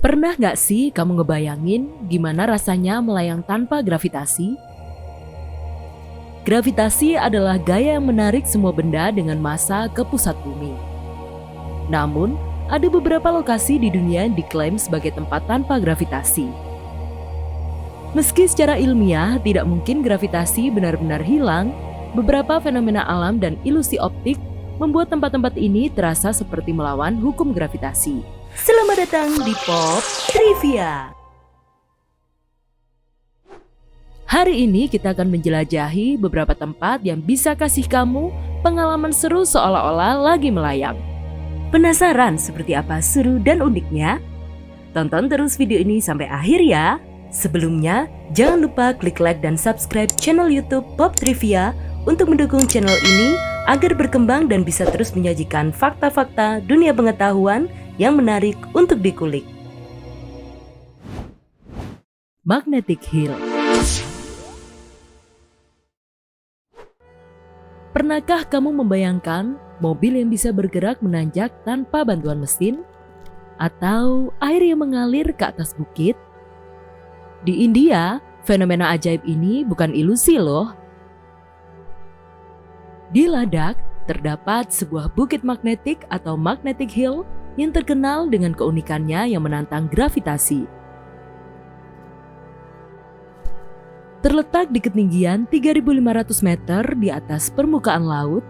Pernah nggak sih kamu ngebayangin gimana rasanya melayang tanpa gravitasi? Gravitasi adalah gaya yang menarik semua benda dengan massa ke pusat bumi. Namun, ada beberapa lokasi di dunia yang diklaim sebagai tempat tanpa gravitasi. Meski secara ilmiah tidak mungkin gravitasi benar-benar hilang, beberapa fenomena alam dan ilusi optik membuat tempat-tempat ini terasa seperti melawan hukum gravitasi. Selamat datang di Pop Trivia. Hari ini kita akan menjelajahi beberapa tempat yang bisa kasih kamu pengalaman seru seolah-olah lagi melayang. Penasaran seperti apa seru dan uniknya? Tonton terus video ini sampai akhir ya. Sebelumnya, jangan lupa klik like dan subscribe channel YouTube Pop Trivia untuk mendukung channel ini agar berkembang dan bisa terus menyajikan fakta-fakta dunia pengetahuan yang menarik untuk dikulik. Magnetic Hill. Pernahkah kamu membayangkan mobil yang bisa bergerak menanjak tanpa bantuan mesin? Atau air yang mengalir ke atas bukit? Di India, fenomena ajaib ini bukan ilusi loh. Di Ladakh, terdapat sebuah bukit magnetik atau Magnetic Hill yang terkenal dengan keunikannya yang menantang gravitasi. Terletak di ketinggian 3.500 meter di atas permukaan laut,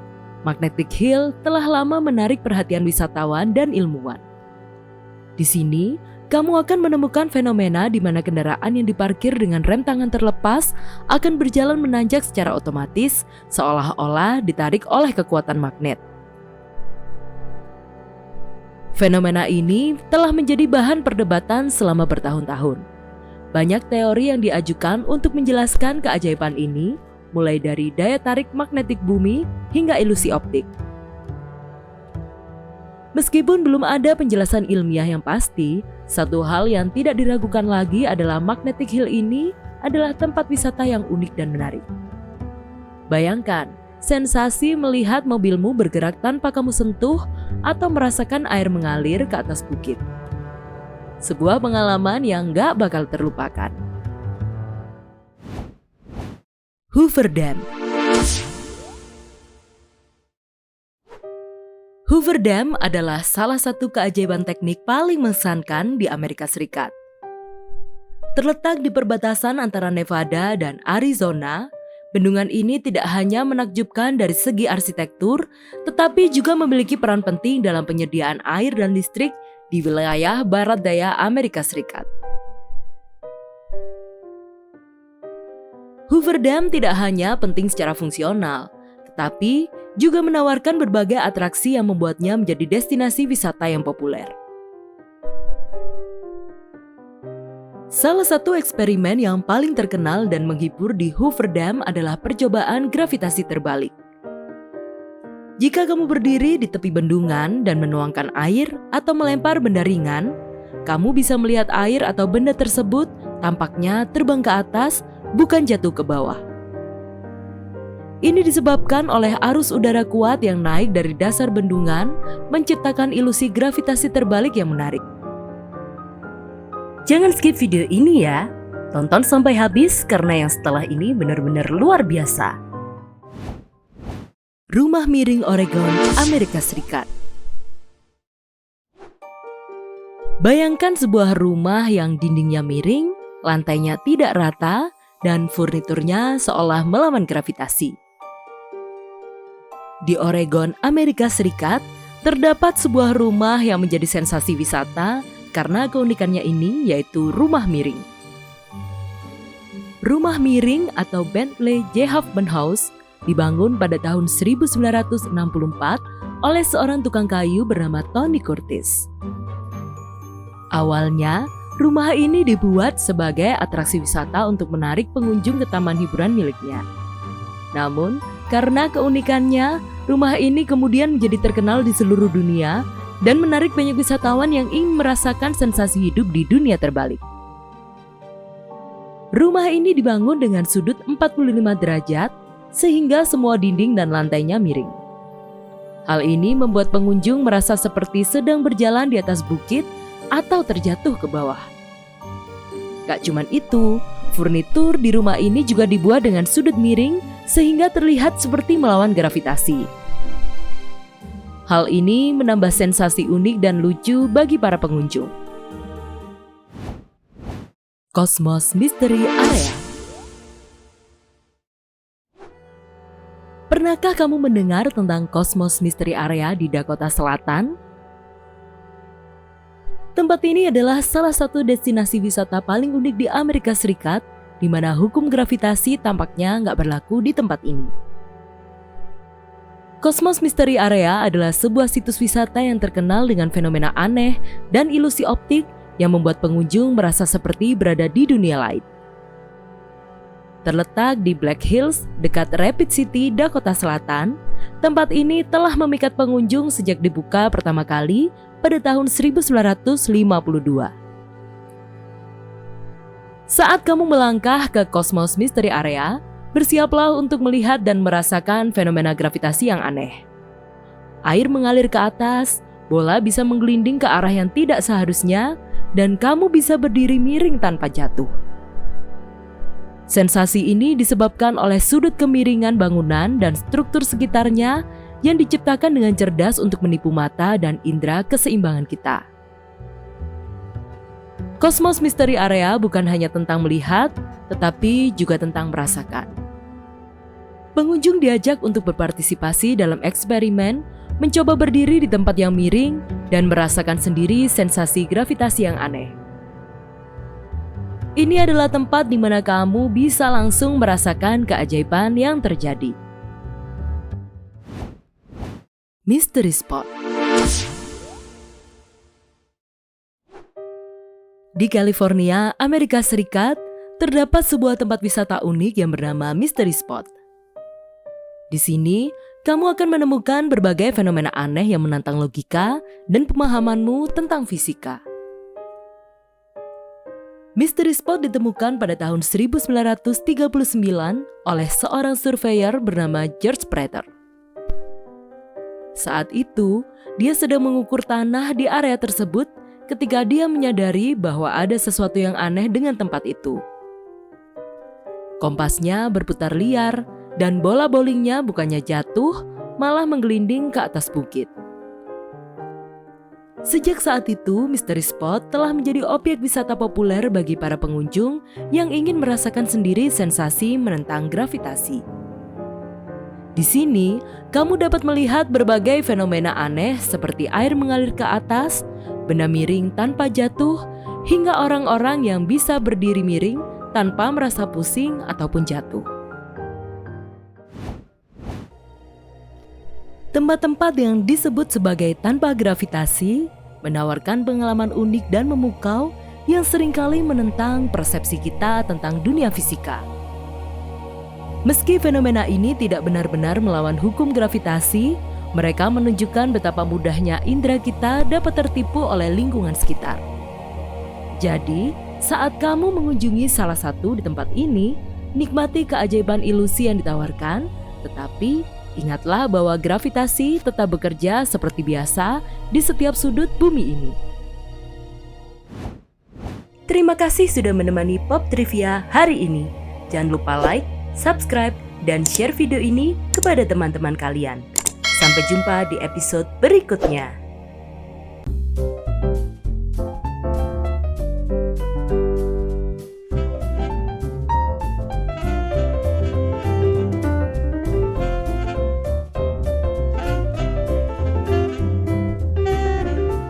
Magnetic Hill telah lama menarik perhatian wisatawan dan ilmuwan. Di sini, kamu akan menemukan fenomena di mana kendaraan yang diparkir dengan rem tangan terlepas akan berjalan menanjak secara otomatis, seolah-olah ditarik oleh kekuatan magnet. Fenomena ini telah menjadi bahan perdebatan selama bertahun-tahun. Banyak teori yang diajukan untuk menjelaskan keajaiban ini, mulai dari daya tarik magnetik bumi hingga ilusi optik. Meskipun belum ada penjelasan ilmiah yang pasti, satu hal yang tidak diragukan lagi adalah Magnetic Hill ini adalah tempat wisata yang unik dan menarik. Bayangkan, sensasi melihat mobilmu bergerak tanpa kamu sentuh atau merasakan air mengalir ke atas bukit. Sebuah pengalaman yang gak bakal terlupakan. Hoover Dam. Hoover Dam adalah salah satu keajaiban teknik paling mengesankan di Amerika Serikat. Terletak di perbatasan antara Nevada dan Arizona, bendungan ini tidak hanya menakjubkan dari segi arsitektur, tetapi juga memiliki peran penting dalam penyediaan air dan listrik di wilayah barat daya Amerika Serikat. Hoover Dam tidak hanya penting secara fungsional, tetapi juga menawarkan berbagai atraksi yang membuatnya menjadi destinasi wisata yang populer. Salah satu eksperimen yang paling terkenal dan menghibur di Hoover Dam adalah percobaan gravitasi terbalik. Jika kamu berdiri di tepi bendungan dan menuangkan air atau melempar benda ringan, kamu bisa melihat air atau benda tersebut tampaknya terbang ke atas, bukan jatuh ke bawah. Ini disebabkan oleh arus udara kuat yang naik dari dasar bendungan, menciptakan ilusi gravitasi terbalik yang menarik. Jangan skip video ini ya, tonton sampai habis karena yang setelah ini benar-benar luar biasa. Rumah miring Oregon, Amerika Serikat. Bayangkan sebuah rumah yang dindingnya miring, lantainya tidak rata, dan furniturnya seolah melawan gravitasi. Di Oregon, Amerika Serikat, terdapat sebuah rumah yang menjadi sensasi wisata karena keunikannya ini yaitu rumah miring. Rumah miring atau Bentley J. Huffman House dibangun pada tahun 1964 oleh seorang tukang kayu bernama Tony Curtis. Awalnya, rumah ini dibuat sebagai atraksi wisata untuk menarik pengunjung ke taman hiburan miliknya. Namun, karena keunikannya, rumah ini kemudian menjadi terkenal di seluruh dunia dan menarik banyak wisatawan yang ingin merasakan sensasi hidup di dunia terbalik. Rumah ini dibangun dengan sudut 45 derajat sehingga semua dinding dan lantainya miring. Hal ini membuat pengunjung merasa seperti sedang berjalan di atas bukit atau terjatuh ke bawah. Gak cuman itu, furnitur di rumah ini juga dibuat dengan sudut miring sehingga terlihat seperti melawan gravitasi. Hal ini menambah sensasi unik dan lucu bagi para pengunjung. Cosmos Mystery Area. Pernahkah kamu mendengar tentang Cosmos Mystery Area di Dakota Selatan? Tempat ini adalah salah satu destinasi wisata paling unik di Amerika Serikat, di mana hukum gravitasi tampaknya nggak berlaku di tempat ini. Cosmos Mystery Area adalah sebuah situs wisata yang terkenal dengan fenomena aneh dan ilusi optik yang membuat pengunjung merasa seperti berada di dunia lain. Terletak di Black Hills, dekat Rapid City, Dakota Selatan, tempat ini telah memikat pengunjung sejak dibuka pertama kali pada tahun 1952. Saat kamu melangkah ke Cosmos Mystery Area, bersiaplah untuk melihat dan merasakan fenomena gravitasi yang aneh. Air mengalir ke atas, bola bisa menggelinding ke arah yang tidak seharusnya, dan kamu bisa berdiri miring tanpa jatuh. Sensasi ini disebabkan oleh sudut kemiringan bangunan dan struktur sekitarnya yang diciptakan dengan cerdas untuk menipu mata dan indera keseimbangan kita. Cosmos Mystery Area bukan hanya tentang melihat, tetapi juga tentang merasakan. Pengunjung diajak untuk berpartisipasi dalam eksperimen, mencoba berdiri di tempat yang miring, dan merasakan sendiri sensasi gravitasi yang aneh. Ini adalah tempat di mana kamu bisa langsung merasakan keajaiban yang terjadi. Mystery Spot. Di California, Amerika Serikat, terdapat sebuah tempat wisata unik yang bernama Mystery Spot. Di sini, kamu akan menemukan berbagai fenomena aneh yang menantang logika dan pemahamanmu tentang fisika. Mystery Spot ditemukan pada tahun 1939 oleh seorang surveyor bernama George Prater. Saat itu, dia sedang mengukur tanah di area tersebut ketika dia menyadari bahwa ada sesuatu yang aneh dengan tempat itu. Kompasnya berputar liar dan bola bowlingnya bukannya jatuh, malah menggelinding ke atas bukit. Sejak saat itu, Mystery Spot telah menjadi objek wisata populer bagi para pengunjung yang ingin merasakan sendiri sensasi menentang gravitasi. Di sini, kamu dapat melihat berbagai fenomena aneh seperti air mengalir ke atas, benda miring tanpa jatuh, hingga orang-orang yang bisa berdiri miring tanpa merasa pusing ataupun jatuh. Tempat-tempat yang disebut sebagai tanpa gravitasi menawarkan pengalaman unik dan memukau yang seringkali menentang persepsi kita tentang dunia fisika. Meski fenomena ini tidak benar-benar melawan hukum gravitasi, mereka menunjukkan betapa mudahnya indera kita dapat tertipu oleh lingkungan sekitar. Jadi, saat kamu mengunjungi salah satu di tempat ini, nikmati keajaiban ilusi yang ditawarkan, tetapi ingatlah bahwa gravitasi tetap bekerja seperti biasa di setiap sudut bumi ini. Terima kasih sudah menemani Pop Trivia hari ini. Jangan lupa like, subscribe, dan share video ini kepada teman-teman kalian. Sampai jumpa di episode berikutnya.